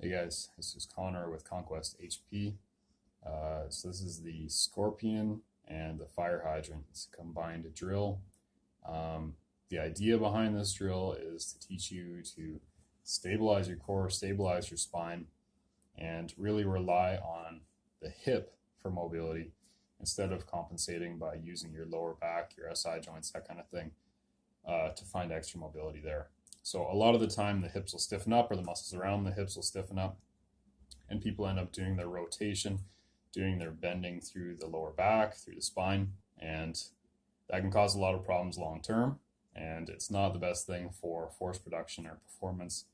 Hey guys, this is Connor with Conquest HP. So this is the Scorpion and the Fire Hydrant. It's a combined drill. The idea behind this drill is to teach you to stabilize your core, stabilize your spine, and really rely on the hip for mobility instead of compensating by using your lower back, your SI joints, that kind of thing, to find extra mobility there. So a lot of the time the hips will stiffen up, or the muscles around the hips will stiffen up, and people end up doing their rotation, doing their bending through the lower back, through the spine, and that can cause a lot of problems long term, and it's not the best thing for force production or performance,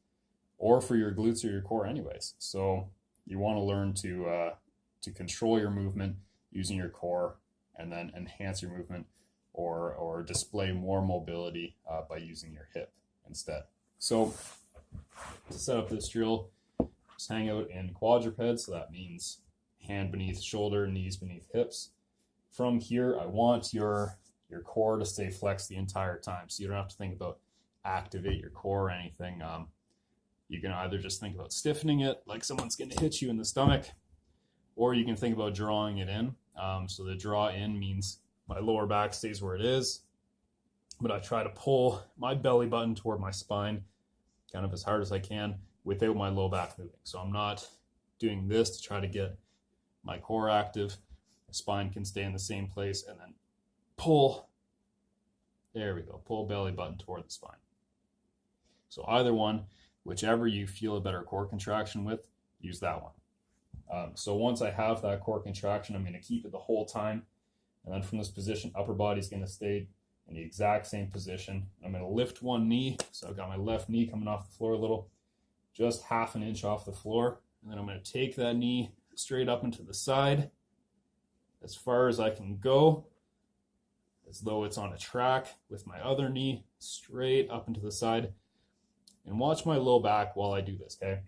or for your glutes or your core anyways. So you want to learn to control your movement using your core, and then enhance your movement or display more mobility by using your hip instead. So to set up this drill, just hang out in quadruped, so that means hand beneath shoulder, knees beneath hips. From here, I want your core to stay flexed the entire time, so you don't have to think about activate your core or anything. You can either just think about stiffening it, like someone's going to hit you in the stomach, or you can think about drawing it in. So the draw in means my lower back stays where it is, but I try to pull my belly button toward my spine kind of as hard as I can without my low back moving. So I'm not doing this to try to get my core active. The spine can stay in the same place, and then pull. There we go. Pull belly button toward the spine. So either one, whichever you feel a better core contraction with, use that one. So once I have that core contraction, I'm going to keep it the whole time. And then from this position, upper body is going to stay in the exact same position. I'm going to lift one knee. So I've got my left knee coming off the floor a little, just half an inch off the floor. And then I'm going to take that knee straight up into the side as far as I can go, as though it's on a track, with my other knee straight up into the side. And watch my low back while I do this, okay?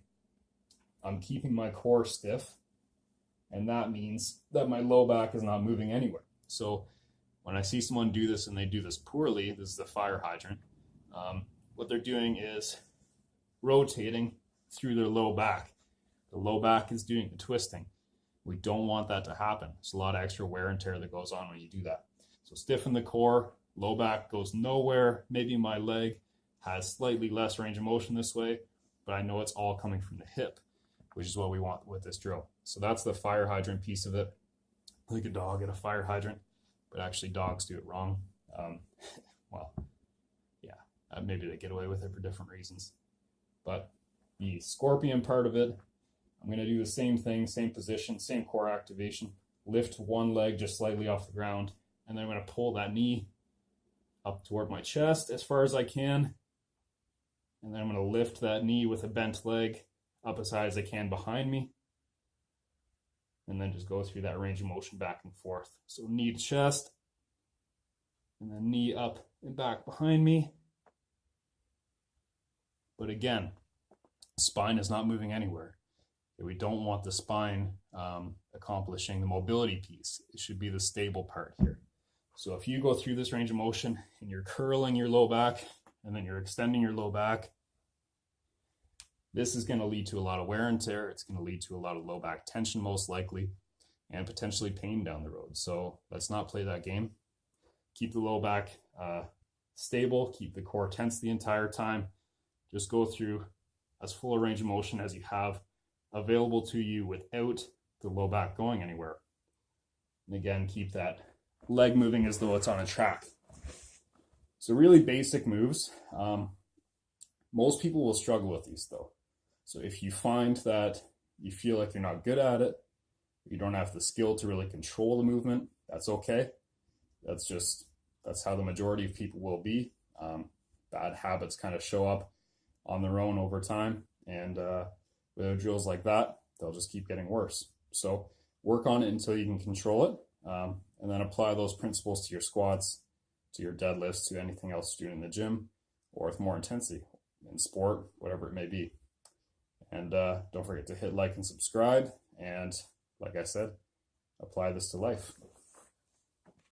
I'm keeping my core stiff, and that means that my low back is not moving anywhere. So when I see someone do this and they do this poorly, this is the fire hydrant, what they're doing is rotating through their low back. The low back is doing the twisting. We don't want that to happen. There's a lot of extra wear and tear that goes on when you do that. So stiffen the core, low back goes nowhere. Maybe my leg has slightly less range of motion this way, but I know it's all coming from the hip, which is what we want with this drill. So that's the fire hydrant piece of it. Like a dog at a fire hydrant, but actually dogs do it wrong. Well, yeah, maybe they get away with it for different reasons. But the scorpion part of it, I'm going to do the same thing, same position, same core activation. Lift one leg just slightly off the ground, and then I'm going to pull that knee up toward my chest as far as I can. And then I'm going to lift that knee with a bent leg up as high as I can behind me. And then just go through that range of motion back and forth. So knee to chest, and then knee up and back behind me. But again, spine is not moving anywhere. We don't want the spine accomplishing the mobility piece. It should be the stable part here. So if you go through this range of motion and you're curling your low back, and then you're extending your low back, this is going to lead to a lot of wear and tear. It's going to lead to a lot of low back tension, most likely, and potentially pain down the road. So let's not play that game. Keep the low back stable. Keep the core tense the entire time. Just go through as full a range of motion as you have available to you without the low back going anywhere. And again, keep that leg moving as though it's on a track. So really basic moves. Most people will struggle with these though. So if you find that you feel like you're not good at it, you don't have the skill to really control the movement, that's okay. That's how the majority of people will be. Bad habits kind of show up on their own over time, and with drills like that, they'll just keep getting worse. So work on it until you can control it, and then apply those principles to your squats, to your deadlifts, to anything else you're doing in the gym, or with more intensity in sport, whatever it may be. And don't forget to hit like and subscribe, and like I said, apply this to life.